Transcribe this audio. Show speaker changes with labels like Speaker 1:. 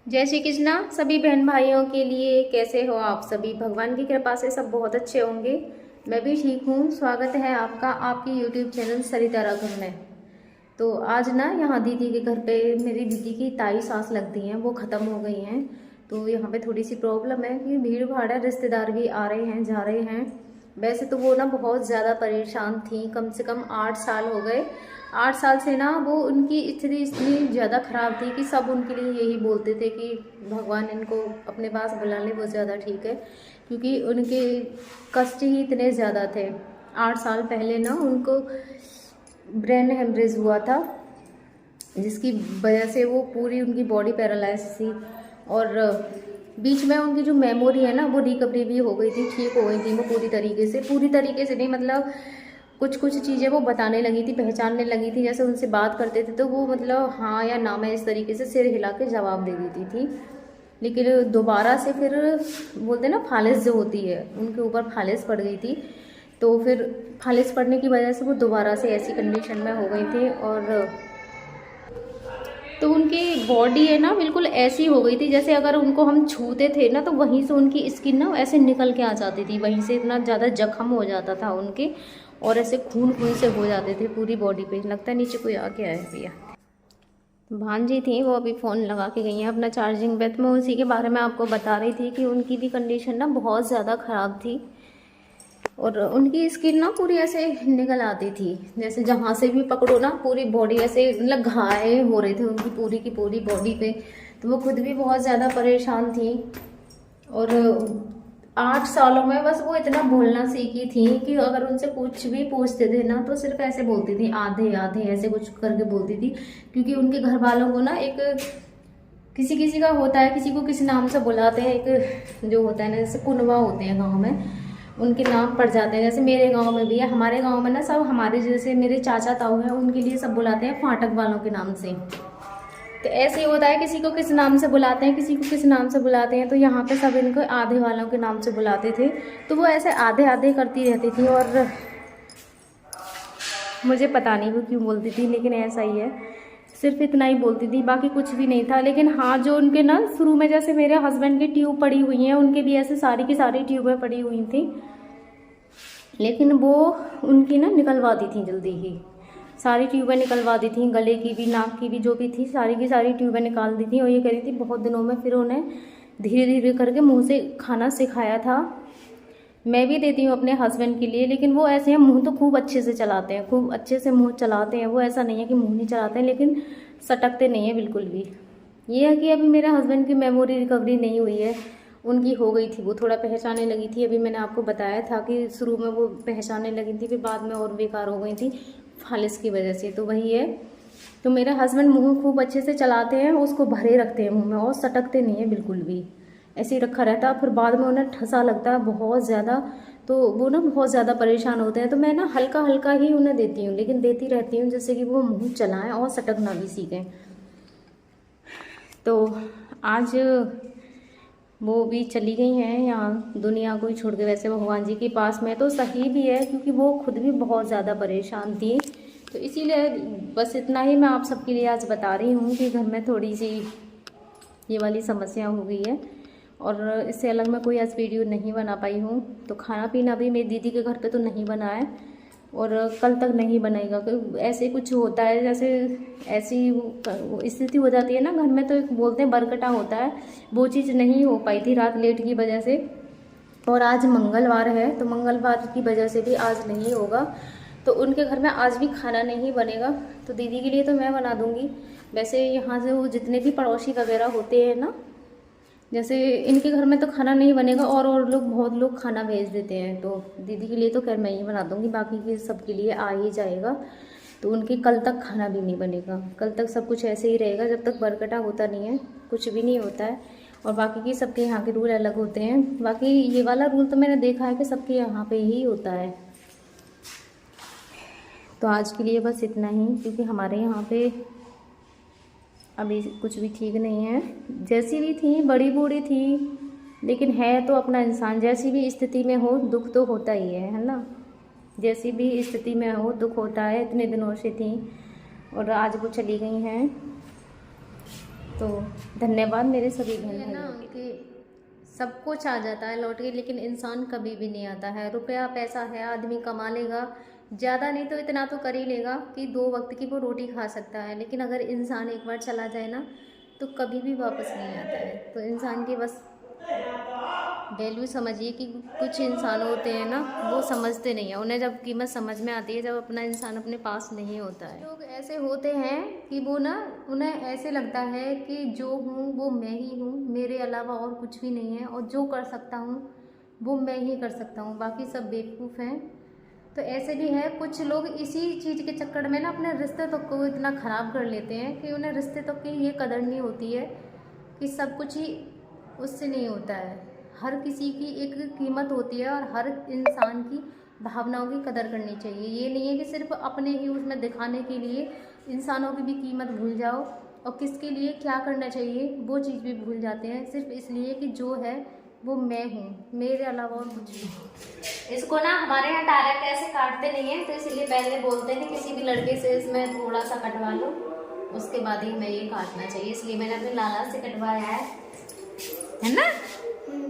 Speaker 1: जय श्री कृष्णा सभी बहन भाइयों के लिए। कैसे हो आप सभी? भगवान की कृपा से सब बहुत अच्छे होंगे। मैं भी ठीक हूँ। स्वागत है आपका आपकी यूट्यूब चैनल सरिता राघव में। तो आज ना यहाँ दीदी के घर पे मेरी दीदी की ताई सास लगती हैं, वो ख़त्म हो गई हैं। तो यहाँ पे थोड़ी सी प्रॉब्लम है कि भीड़ भाड़ है, रिश्तेदार भी आ रहे हैं जा रहे हैं। वैसे तो वो ना बहुत ज़्यादा परेशान थी, कम से कम 8 साल हो गए। 8 साल से ना वो उनकी स्थिति इतनी ज़्यादा ख़राब थी कि सब उनके लिए यही बोलते थे कि भगवान इनको अपने पास बुला ले, वो ज़्यादा ठीक है। क्योंकि उनके कष्ट ही इतने ज़्यादा थे। 8 साल पहले ना उनको ब्रेन हेमरेज हुआ था, जिसकी वजह से वो पूरी उनकी बॉडी पैरालाइज थी। और बीच में उनकी जो मेमोरी है ना वो रिकवरी भी हो गई थी, ठीक हो गई थी वो पूरी तरीके से नहीं, मतलब कुछ कुछ चीज़ें वो बताने लगी थी, पहचानने लगी थी। जैसे उनसे बात करते थे तो वो मतलब हाँ या ना में इस तरीके से सिर हिला के जवाब दे देती थी। लेकिन दोबारा से फिर बोलते ना फालिस जो होती है, उनके ऊपर फालिस पड़ गई थी। तो फिर फालिस पड़ने की वजह से वो दोबारा से ऐसी कंडीशन में हो गई थी। और तो उनकी बॉडी है ना बिल्कुल ऐसी हो गई थी जैसे अगर उनको हम छूते थे ना तो वहीं से उनकी स्किन ना ऐसे निकल के आ जाती थी, वहीं से इतना ज़्यादा जख्म हो जाता था उनके। और ऐसे खून खून से हो जाते थे पूरी बॉडी पे। लगता है नीचे कोई आ गया है भैया। भांजी थी, वो अभी फ़ोन लगा के गई हैं अपना चार्जिंग पे। तो मैं उसी के बारे में आपको बता रही थी कि उनकी भी कंडीशन ना बहुत ज़्यादा ख़राब थी। और उनकी स्किन ना पूरी ऐसे निकल आती थी, जैसे जहाँ से भी पकड़ो ना पूरी बॉडी ऐसे मतलब घायल हो रहे थे उनकी पूरी की पूरी बॉडी पे। तो वो खुद भी बहुत ज़्यादा परेशान थी। और 8 सालों में बस वो इतना बोलना सीखी थी कि अगर उनसे कुछ भी पूछते थे ना तो सिर्फ ऐसे बोलती थी, आधे आधे ऐसे कुछ करके बोलती थी। क्योंकि उनके घर वालों को ना एक किसी किसी का होता है, किसी को किसी नाम से बुलाते हैं, एक जो होता है ना जैसे कुनवा होते हैं गाँव में, उनके नाम पड़ जाते हैं। जैसे मेरे गांव में भी है, हमारे गांव में ना सब हमारे जैसे मेरे चाचा ताऊ हैं उनके लिए सब बुलाते हैं फाटक वालों के नाम से। तो ऐसे ही होता है, किसी को किस नाम से बुलाते हैं, किसी को किस नाम से बुलाते हैं। तो यहाँ पे सब इनको आधे वालों के नाम से बुलाते थे। तो वो ऐसे आधे आधे करती रहती थी और मुझे पता नहीं वो क्यों बोलती थी, लेकिन ऐसा ही है, सिर्फ इतना ही बोलती थी, बाकी कुछ भी नहीं था। लेकिन हाँ, जो उनके ना शुरू में जैसे मेरे हस्बैंड की ट्यूब पड़ी हुई हैं, उनके भी ऐसे सारी की सारी ट्यूबें पड़ी हुई थी। लेकिन वो उनकी ना निकलवा दी थी जल्दी ही, सारी ट्यूबें निकलवा दी थी, गले की भी नाक की भी जो भी थी सारी की सारी ट्यूबें निकाल दी थी। और ये कह रही थी बहुत दिनों में फिर उन्हें धीरे धीरे करके मुंह से खाना सिखाया था। मैं भी देती हूँ अपने हस्बैंड के लिए, लेकिन वो ऐसे हैं, मुंह तो खूब अच्छे से चलाते हैं, खूब अच्छे से मुंह चलाते हैं। वो ऐसा नहीं है कि मुंह नहीं चलाते हैं, लेकिन सटकते नहीं है बिल्कुल भी। ये है कि अभी मेरे हस्बैंड की मेमोरी रिकवरी नहीं हुई है, उनकी हो गई थी, वो थोड़ा पहचानने लगी थी। अभी मैंने आपको बताया था कि शुरू में वो पहचानने लगी थी, फिर बाद में और बेकार हो गई थी फालिस की वजह से। तो वही है। तो मेरे हस्बैंड मुंह खूब अच्छे से चलाते हैं, उसको भरे रखते हैं मुंह में और सटकते नहीं है बिल्कुल भी, ऐसे ही रखा रहता है। फिर बाद में उन्हें ठसा लगता है बहुत ज़्यादा, तो वो ना बहुत ज़्यादा परेशान होते हैं। तो मैं ना हल्का हल्का ही उन्हें देती हूँ, लेकिन देती रहती हूँ जिससे कि वो मुंह चलाएं और सटकना भी सीखें। तो आज वो भी चली गई हैं यहाँ दुनिया को ही छोड़ के, वैसे भगवान जी के पास में। तो सही भी है क्योंकि वो खुद भी बहुत ज़्यादा परेशान थी। तो इसीलिए बस इतना ही मैं आप सबके लिए आज बता रही हूँ कि घर में थोड़ी सी ये वाली समस्या हो गई है। और इससे अलग मैं कोई आज वीडियो नहीं बना पाई हूँ। तो खाना पीना भी मेरी दीदी के घर पे तो नहीं बना है और कल तक नहीं बनेगा। ऐसे कुछ होता है, जैसे ऐसी स्थिति हो जाती है ना घर में, तो एक बोलते हैं बरकटा होता है, वो चीज़ नहीं हो पाई थी रात लेट की वजह से। और आज मंगलवार है तो मंगलवार की वजह से भी आज नहीं होगा। तो उनके घर में आज भी खाना नहीं बनेगा। तो दीदी के लिए तो मैं बना दूँगी। वैसे यहाँ से वो जितने भी पड़ोसी वगैरह होते हैं ना, जैसे इनके घर में तो खाना नहीं बनेगा और लोग बहुत लोग खाना भेज देते हैं। तो दीदी के लिए तो खैर मैं ही बना दूँगी, बाकी के सबके लिए आ ही जाएगा। तो उनके कल तक खाना भी नहीं बनेगा, कल तक सब कुछ ऐसे ही रहेगा जब तक बरकटा होता नहीं है, कुछ भी नहीं होता है। और बाकी की सबके यहाँ के रूल अलग होते हैं। बाकी ये वाला रूल तो मैंने देखा है कि सबके यहाँ पे ही होता है। तो आज के लिए बस इतना ही, क्योंकि हमारे यहाँ पे अभी कुछ भी ठीक नहीं है। जैसी भी थी बड़ी बूढ़ी थी, लेकिन है तो अपना इंसान। जैसी भी स्थिति में हो दुख तो होता ही है ना। जैसी भी स्थिति में हो दुख होता है। इतने दिनों से थी और आज वो चली गई हैं। तो धन्यवाद मेरे सभी बहन भाइयों के। सब कुछ आ जाता है लौट के, लेकिन इंसान कभी भी नहीं आता है। रुपया पैसा है, आदमी कमा लेगा, ज़्यादा नहीं तो इतना तो कर ही लेगा कि 2 वक्त की वो रोटी खा सकता है। लेकिन अगर इंसान एक बार चला जाए ना तो कभी भी वापस नहीं आता है। तो इंसान की बस वैल्यू समझिए कि कुछ इंसान होते हैं ना, वो समझते नहीं है। उन्हें जब कीमत समझ में आती है जब अपना इंसान अपने पास नहीं होता है। लोग ऐसे होते हैं कि वो ना, उन्हें ऐसे लगता है कि जो हूँ वो मैं ही हूँ, मेरे अलावा और कुछ भी नहीं है, और जो कर सकता हूँ वो मैं ही कर सकता हूँ, बाकी सब बेवकूफ़ हैं। तो ऐसे भी है कुछ लोग, इसी चीज़ के चक्कर में ना अपने रिश्ते तक को इतना ख़राब कर लेते हैं कि उन्हें रिश्ते तक की ये कदर नहीं होती है कि सब कुछ ही उससे नहीं होता है। हर किसी की एक कीमत होती है और हर इंसान की भावनाओं की कदर करनी चाहिए। ये नहीं है कि सिर्फ अपने ही उसमें दिखाने के लिए इंसानों की भी कीमत भूल जाओ, और किसके लिए क्या करना चाहिए वो चीज़ भी भूल जाते हैं, सिर्फ इसलिए कि जो है वो मैं हूँ, मेरे अलावा और कुछ नहीं। इसको ना हमारे यहाँ डायरेक्ट ऐसे काटते नहीं है, तो इसलिए पहले बोलते हैं किसी भी लड़के से इसमें थोड़ा सा कटवा लो, उसके बाद ही हमें ये काटना चाहिए। इसलिए मैंने अपने लाला से कटवाया है ना।